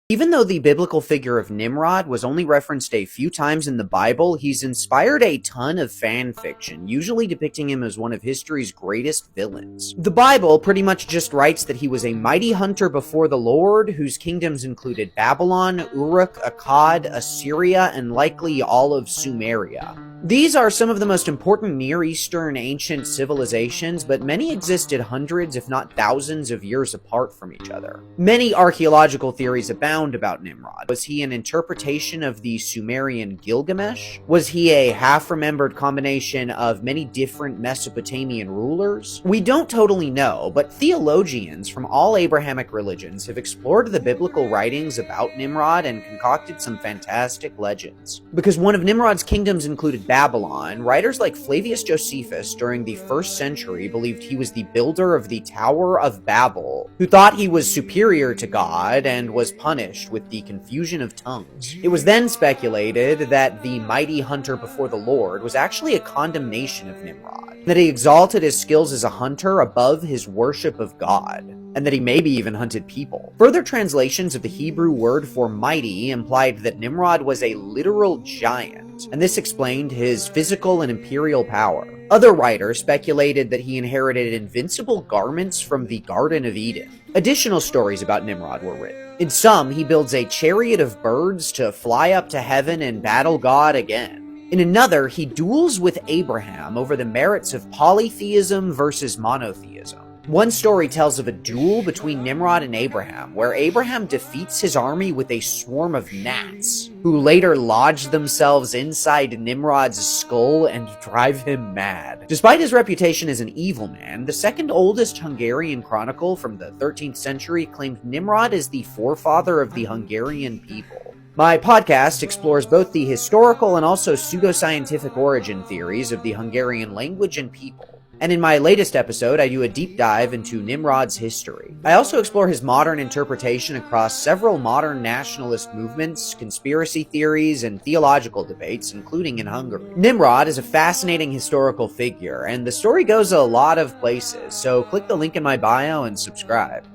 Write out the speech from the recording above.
Even though the biblical figure of Nimrod was only referenced a few times in the Bible, he's inspired a ton of fan fiction, usually depicting him as one of history's greatest villains. The Bible pretty much just writes that he was a mighty hunter before the Lord, whose kingdoms included Babylon, Uruk, Akkad, Assyria, and likely all of Sumeria. These are some of the most important Near Eastern ancient civilizations, but many existed hundreds, if not thousands, of years apart from each other. Many archaeological theories abound about Nimrod. Was he an interpretation of the Sumerian Gilgamesh? Was he a half-remembered combination of many different Mesopotamian rulers? We don't totally know, but theologians from all Abrahamic religions have explored the biblical writings about Nimrod and concocted some fantastic legends. Because one of Nimrod's kingdoms included Babylon, writers like Flavius Josephus during the 1st century believed he was the builder of the Tower of Babel, who thought he was superior to God and was punished with the confusion of tongues. It was then speculated that the mighty hunter before the Lord was actually a condemnation of Nimrod, that he exalted his skills as a hunter above his worship of God, and that he maybe even hunted people. Further translations of the Hebrew word for mighty implied that Nimrod was a literal giant, and this explained his physical and imperial power. Other writers speculated that he inherited invincible garments from the Garden of Eden. Additional stories about Nimrod were written. In some, he builds a chariot of birds to fly up to heaven and battle God again. In another, he duels with Abraham over the merits of polytheism versus monotheism. One story tells of a duel between Nimrod and Abraham, where Abraham defeats his army with a swarm of gnats, who later lodge themselves inside Nimrod's skull and drive him mad. Despite his reputation as an evil man, the second oldest Hungarian chronicle from the 13th century claimed Nimrod as the forefather of the Hungarian people. My podcast explores both the historical and also pseudoscientific origin theories of the Hungarian language and people. And in my latest episode, I do a deep dive into Nimrod's history. I also explore his modern interpretation across several modern nationalist movements, conspiracy theories, and theological debates, including in Hungary. Nimrod is a fascinating historical figure, and the story goes a lot of places, so click the link in my bio and subscribe.